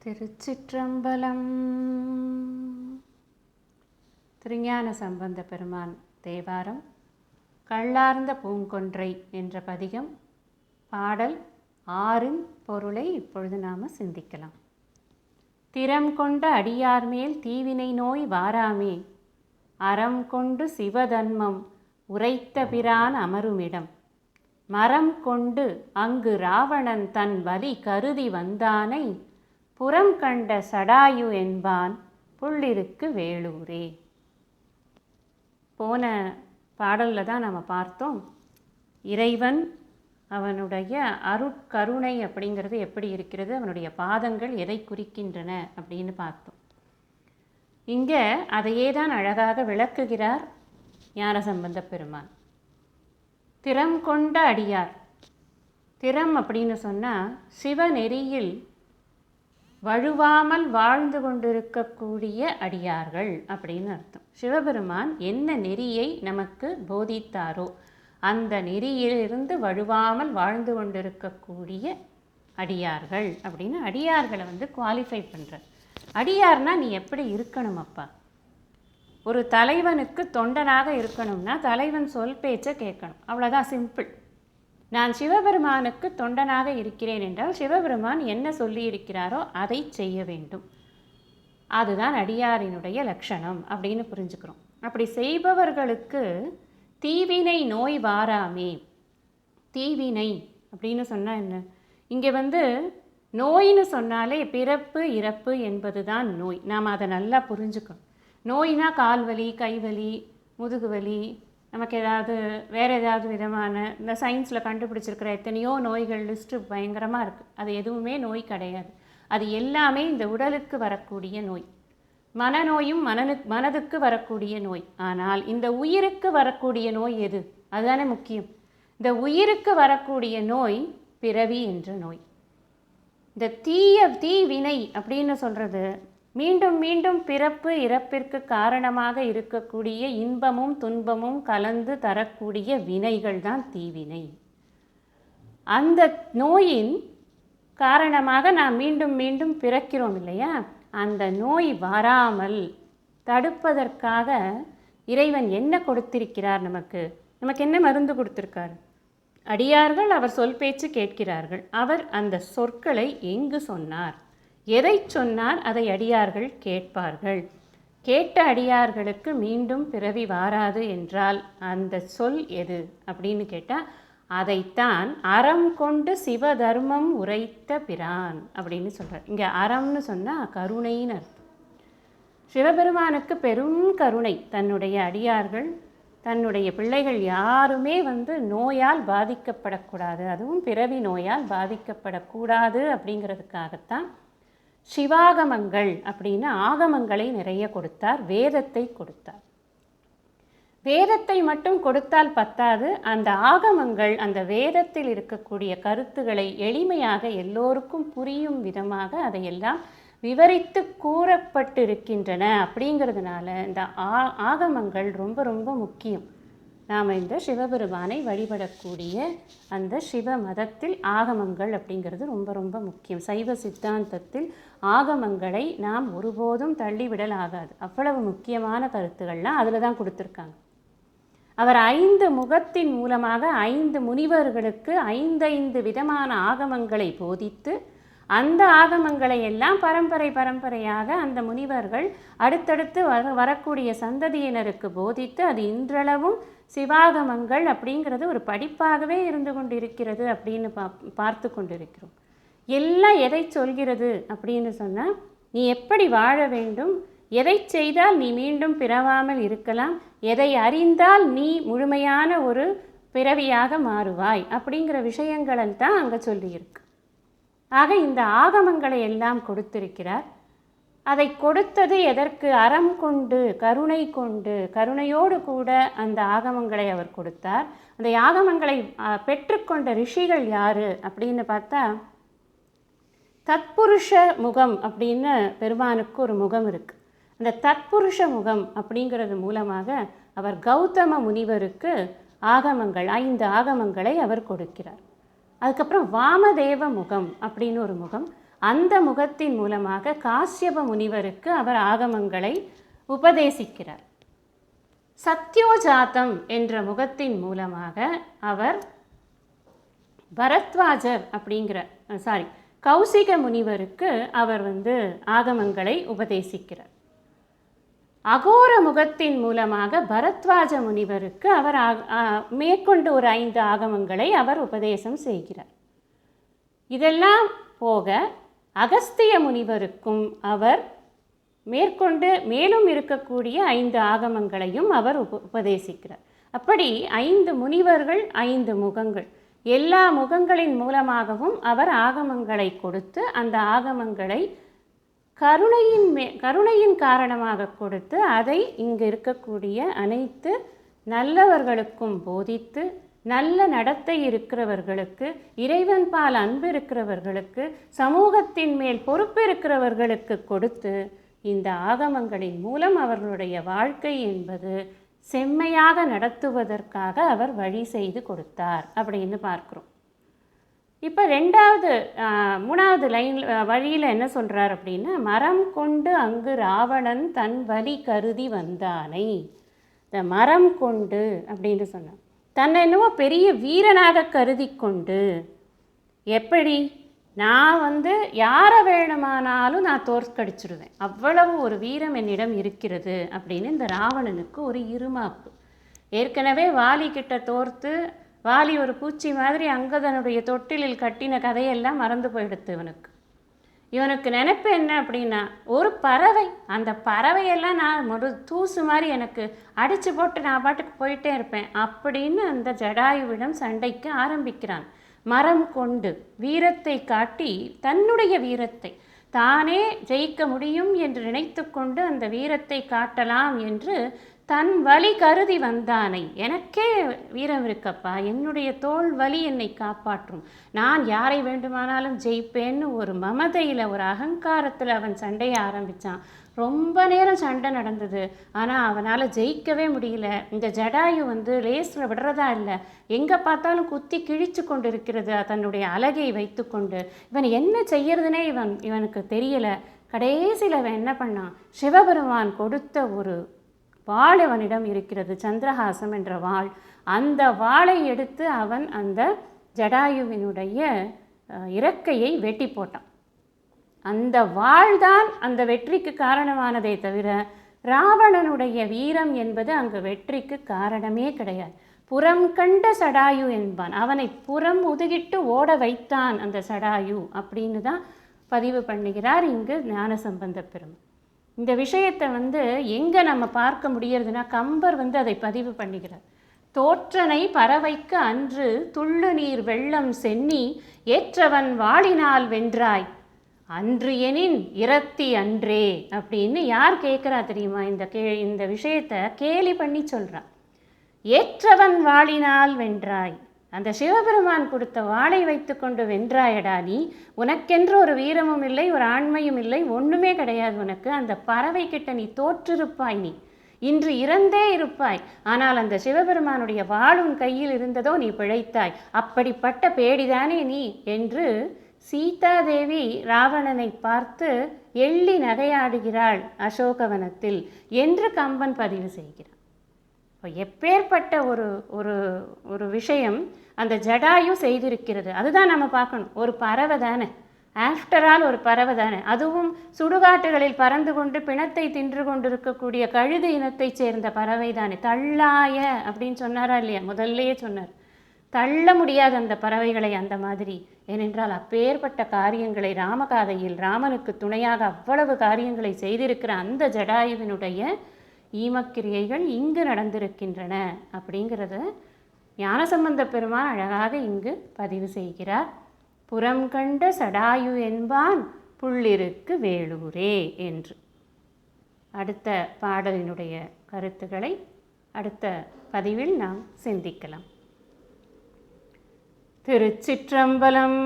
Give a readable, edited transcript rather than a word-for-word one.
திருச்சிற்றம்பலம். திருஞான சம்பந்த பெருமான் தேவாரம் கள்ளார்ந்த பூங்கொன்றை என்ற பதிகம். பாடல் 6 பொருளை இப்பொழுது நாம் சிந்திக்கலாம். திறம் கொண்ட அடியார் மேல் தீவினை நோய் வாராமே, அறம் கொண்டு சிவதன்மம் உரைத்த பிரான் அமருமிடம், மரம் கொண்டு அங்கு ராவணன் தன் வலி கருதி வந்தானை, புறம் கண்ட சடாயு என்பான் புள்ளிருக்கு வேளூரே. போன பாடலில் தான் நம்ம பார்த்தோம், இறைவன் அவனுடைய அருட்கருணை அப்படிங்கிறது எப்படி இருக்கிறது, அவனுடைய பாதங்கள் எதை குறிக்கின்றன அப்படின்னு பார்த்தோம். இங்கே அதையே தான் அழகாக விளக்குகிறார் ஞானசம்பந்த பெருமான். திறம் கொண்ட அடியார். திறம் அப்படின்னு சொன்னால் சிவநெறியில் வழுவாமல் வாழ்ந்து கொண்டிருக்கக்கூடிய அடியார்கள் அப்படின்னு அர்த்தம். சிவபெருமான் என்ன நெறியை நமக்கு போதித்தாரோ அந்த நெறியிலிருந்து வழுவாமல் வாழ்ந்து கொண்டிருக்கக்கூடிய அடியார்கள் அப்படின்னு அடியார்களை குவாலிஃபை பண்ணுற. அடியார்னா நீ எப்படி இருக்கணும் அப்பா? ஒரு தலைவனுக்கு தொண்டனாக இருக்கணும்னா தலைவன் சொல் பேச்சை கேட்கணும், அவ்வளோதான், சிம்பிள். நான் சிவபெருமானுக்கு தொண்டனாக இருக்கிறேன் என்றால் சிவபெருமான் என்ன சொல்லி இருக்கிறாரோ அதை செய்ய வேண்டும். அதுதான் அடியாரினுடைய லட்சணம் அப்படின்னு புரிஞ்சுக்கிறோம். அப்படி செய்பவர்களுக்கு தீவினை நோய் வாராமே. தீவினை அப்படின்னு சொன்னால் என்ன? இங்கே நோயின்னு சொன்னாலே பிறப்பு இறப்பு என்பது தான் நோய். நாம் அதை நல்லா புரிஞ்சுக்கணும். நோய்னா கால்வலி, கைவலி, முதுகுவலி, நமக்கு வேறு ஏதாவது விதமான இந்த சயின்ஸில் கண்டுபிடிச்சிருக்கிற எத்தனையோ நோய்கள் லிஸ்ட்டு பயங்கரமாக இருக்குது. அது எதுவுமே நோய் கிடையாது. அது எல்லாமே இந்த உடலுக்கு வரக்கூடிய நோய். மனநோயும் மனதுக்கு வரக்கூடிய நோய். ஆனால் இந்த உயிருக்கு வரக்கூடிய நோய் எது? அதுதானே முக்கியம். இந்த உயிருக்கு வரக்கூடிய நோய் பிறவி என்ற நோய். இந்த தீவினை அப்படின்னு சொல்கிறது மீண்டும் மீண்டும் பிறப்பு இறப்பிற்கு காரணமாக இருக்கக்கூடிய இன்பமும் துன்பமும் கலந்து தரக்கூடிய வினைகள் தான் தீவினை. அந்த நோயின் காரணமாக நாம் மீண்டும் மீண்டும் பிறக்கிறோம் இல்லையா? அந்த நோய் வராமல் தடுப்பதற்காக இறைவன் என்ன கொடுத்திருக்கிறார்? நமக்கு என்ன மருந்து கொடுத்திருக்கார்? அடியார்கள் அவர் சொல் பேச்சு கேட்கிறார்கள். அவர் அந்த சொற்களை எங்கு சொன்னார், எதை சொன்னார், அதை அடியார்கள் கேட்பார்கள். கேட்ட அடியார்களுக்கு மீண்டும் பிறவி வாராது என்றால் அந்த சொல் எது அப்படின்னு கேட்டால் அதைத்தான் அறம் கொண்டு சிவதர்மம் உரைத்த பிரான் அப்படின்னு சொல்கிறார். இங்கே அறம்னு சொன்னால் கருணைன்னு அர்த்தம். சிவபெருமானுக்கு பெரும் கருணை. தன்னுடைய அடியார்கள், தன்னுடைய பிள்ளைகள் யாருமே நோயால் பாதிக்கப்படக்கூடாது, அதுவும் பிறவி நோயால் பாதிக்கப்படக்கூடாது அப்படிங்கிறதுக்காகத்தான் சிவாகமங்கள் அப்படின்னு ஆகமங்களை நிறைய கொடுத்தார், வேதத்தை கொடுத்தார். வேதத்தை மட்டும் கொடுத்தால் பத்தாது, அந்த ஆகமங்கள் அந்த வேதத்தில் இருக்கக்கூடிய கருத்துக்களை எளிமையாக எல்லோருக்கும் புரியும் விதமாக அதையெல்லாம் விவரித்து கூறப்பட்டிருக்கின்றன. அப்படிங்கிறதுனால இந்த ஆகமங்கள் ரொம்ப ரொம்ப முக்கியம். நாம் இந்த சிவபெருமானை வழிபடக்கூடிய அந்த சிவ மதத்தில் ஆகமங்கள் அப்படிங்கிறது ரொம்ப ரொம்ப முக்கியம். சைவ சித்தாந்தத்தில் ஆகமங்களை நாம் ஒருபோதும் தள்ளிவிடல் ஆகாது. அவ்வளவு முக்கியமான கருத்துக்கள்லாம் அதில் தான் கொடுத்துருக்காங்க. அவர் 5 முகத்தின் மூலமாக 5 முனிவர்களுக்கு 5 விதமான ஆகமங்களை போதித்து அந்த ஆகமங்களை எல்லாம் பரம்பரையாக அந்த முனிவர்கள் அடுத்தடுத்து வரக்கூடிய சந்ததியினருக்கு போதித்து அது இன்றளவும் சிவாகமங்கள் அப்படிங்கிறது ஒரு படிப்பாகவே இருந்து கொண்டிருக்கிறது அப்படின்னு பார்த்து கொண்டிருக்கிறோம். எல்லாம் எதை சொல்கிறது அப்படின்னு சொன்னால், நீ எப்படி வாழ வேண்டும், எதை செய்தால் நீ மீண்டும் பிறவாமல் இருக்கலாம், எதை அறிந்தால் நீ முழுமையான ஒரு பிறவியாக மாறுவாய் அப்படிங்கிற விஷயங்களை தான் அங்கே சொல்லியிருக்கு. ஆக இந்த ஆகமங்களை எல்லாம் கொடுத்திருக்கிறார். அதை கொடுத்தது எதற்கு? அறம் கொண்டு, கருணை கொண்டு, கருணையோடு கூட அந்த ஆகமங்களை அவர் கொடுத்தார். அந்த ஆகமங்களை பெற்றுக்கொண்ட ரிஷிகள் யார் அப்படின்னு பார்த்தா, தத்புருஷ முகம் அப்படின்னு பெருமானுக்கு ஒரு முகம் இருக்குது. அந்த தத்புருஷ முகம் அப்படிங்கிறது மூலமாக அவர் கௌதம முனிவருக்கு ஆகமங்கள் 5 ஆகமங்களை அவர் கொடுக்கிறார். அதுக்கப்புறம் வாமதேவ முகம் அப்படின்னு ஒரு முகம், அந்த முகத்தின் மூலமாக காஸ்யப முனிவருக்கு அவர் ஆகமங்களை உபதேசிக்கிறார். சத்யோஜாதம் என்ற முகத்தின் மூலமாக அவர் பரத்வாஜர் கௌசிக முனிவருக்கு அவர் ஆகமங்களை உபதேசிக்கிறார். அகோர முகத்தின் மூலமாக பரத்வாஜ முனிவருக்கு அவர் மேற்கொண்டு ஒரு 5 ஆகமங்களை அவர் உபதேசம் செய்கிறார். இதெல்லாம் போக அகஸ்திய முனிவருக்கும் அவர் மேற்கொண்டு மேலும் இருக்கக்கூடிய 5 ஆகமங்களையும் அவர் உபதேசிக்கிறார். அப்படி 5 முனிவர்கள், 5 முகங்கள், எல்லா முகங்களின் மூலமாகவும் அவர் ஆகமங்களை கொடுத்து அந்த ஆகமங்களை கருணையின் காரணமாக கொடுத்து அதை இங்கு இருக்கக்கூடிய அனைத்து நல்லவர்களுக்கும் போதித்து, நல்ல நடத்தை இருக்கிறவர்களுக்கு, இறைவன் பால் அன்பு இருக்கிறவர்களுக்கு, சமூகத்தின் மேல் பொறுப்பு இருக்கிறவர்களுக்கு கொடுத்து இந்த ஆகமங்களின் மூலம் அவர்களுடைய வாழ்க்கை என்பது செம்மையாக நடத்துவதற்காக அவர் வழி செய்து கொடுத்தார் அப்படின்னு பார்க்குறோம். இப்போ 3வது வழியில் என்ன சொல்கிறார் அப்படின்னா, மரம் கொண்டு அங்கு ராவணன் தன் வலி கருதி வந்தானை. இந்த மரம் கொண்டு அப்படின்னு சொன்னார், தன்னை என்னவோ பெரிய வீரனாக கருதி கொண்டு, எப்படி நான் யாரை வேணுமானாலும் நான் தோற்கடிச்சிடுவேன், அவ்வளவு ஒரு வீரம் என்னிடம் இருக்கிறது அப்படின்னு இந்த ராவணனுக்கு ஒரு இருமாப்பு. ஏற்கனவே வாலி கிட்ட தோர்த்து வாலி ஒரு பூச்சி மாதிரி அங்கதனுடைய தொட்டிலில் கட்டின கதையெல்லாம் மறந்து போயிடுத்து இவனுக்கு நினைப்பு என்ன அப்படின்னா, ஒரு பறவை, அந்த பறவையெல்லாம் நான் ஒரு தூசு மாதிரி எனக்கு அடித்து போட்டு நான் பாட்டுக்கு போயிட்டே இருப்பேன் அப்படின்னு அந்த ஜடாயுவிடம் சண்டைக்கு ஆரம்பிக்கிறான். மரம் கொண்டு வீரத்தை காட்டி, தன்னுடைய வீரத்தை தானே ஜெயிக்க முடியும் என்று நினைத்து கொண்டு அந்த வீரத்தை காட்டலாம் என்று தன் வலி கருதி வந்தானை. எனக்கே வீரம் இருக்கப்பா, என்னுடைய தோள் வலி என்னை காப்பாற்றும், நான் யாரை வேண்டுமானாலும் ஜெயிப்பேன்னு ஒரு மமதையில், ஒரு அகங்காரத்தில் அவன் சண்டையை ஆரம்பித்தான். ரொம்ப நேரம் சண்டை நடந்தது, ஆனால் அவனால் ஜெயிக்கவே முடியல. இந்த ஜடாயு லேஸில் விடுறதா இல்லை, எங்கே பார்த்தாலும் குத்தி கிழிச்சு கொண்டு இருக்கிறது தன்னுடைய அழகை வைத்து கொண்டு. இவன் என்ன செய்யறதுனே இவனுக்கு தெரியலை. கடைசியில் அவன் என்ன பண்ணான், சிவபெருமான் கொடுத்த ஒரு வாள் அவனிடம் இருக்கிறது, சந்திரஹாசம் என்ற வாள். அந்த வாளை எடுத்து அவன் அந்த ஜடாயுவினுடைய இறக்கையை வெட்டி போட்டான். அந்த வாள்தான் அந்த வெற்றிக்கு காரணமானதே தவிர ராவணனுடைய வீரம் என்பது அங்கு வெற்றிக்கு காரணமே கிடையாது. புறம் கண்ட சடாயு என்பான், அவனை புறம் முதுகிட்டு ஓட வைத்தான் அந்த சடாயு அப்படின்னு தான் பதிவு பண்ணுகிறார் இங்கு ஞானசம்பந்த பெருமாள். இந்த விஷயத்தை எங்கே நம்ம பார்க்க முடியறதுன்னா, கம்பர் அதை பதிவு பண்ணுகிறார். தோற்றனை பறவைக்கு அன்று துள்ளு நீர் வெள்ளம் சென்னி ஏற்றவன் வாளினால் வென்றாய் அன்று எனின் இரத்தி அன்றே அப்படின்னு யார் கேட்குறா தெரியுமா? இந்த விஷயத்தை கேலி பண்ணி சொல்கிறான். ஏற்றவன் வாளினால் வென்றாய், அந்த சிவபெருமான் கொடுத்த வாளை வைத்து கொண்டு வென்றாயடா நீ. உனக்கென்று ஒரு வீரமும் இல்லை, ஒரு ஆண்மையும் இல்லை, ஒன்றுமே கிடையாது உனக்கு. அந்த பறவை கிட்ட நீ தோற்றிருப்பாய், நீ இன்று இறந்தே இருப்பாய். ஆனால் அந்த சிவபெருமானுடைய வாள் உன் கையில் இருந்ததோ நீ பிழைத்தாய். அப்படிப்பட்ட பேடிதானே நீ என்று சீதாதேவி ராவணனை பார்த்து எள்ளி நகையாடுகிறாள் அசோகவனத்தில் என்று கம்பன் பதிவு செய்கிறான். இப்போ எப்பேற்பட்ட ஒரு ஒரு ஒரு விஷயம் அந்த ஜடாயு செய்திருக்கிறது, அதுதான் நம்ம பார்க்கணும். ஒரு பறவை தானே, ஆஃப்டர் ஆல் ஒரு பறவை தானே, அதுவும் சுடுகாட்டுகளில் பறந்து கொண்டு பிணத்தை தின்று கொண்டிருக்கக்கூடிய கழுது இனத்தை சேர்ந்த பறவை தானே. தள்ளாய அப்படின்னு சொன்னாரா இல்லையா? முதல்லையே சொன்னார், தள்ள முடியாது அந்த பறவைகளை அந்த மாதிரி. ஏனென்றால் அப்பேற்பட்ட காரியங்களை ராமகாதையில் ராமனுக்கு துணையாக அவ்வளவு காரியங்களை செய்திருக்கிற அந்த ஜடாயுவினுடைய ஈமக்கிரியைகள் இங்கு நடந்திருக்கின்றன அப்படிங்கிறத ஞானசம்பந்த பெருமான் அழகாக இங்கு பதிவு செய்கிறார். புறம் கண்ட சடாயு என்பான் புள்ளிருக்கு வேளூரே என்று. அடுத்த பாடலினுடைய கருத்துக்களை அடுத்த பதிவில் நாம் சிந்திக்கலாம். திருச்சிற்றம்பலம்.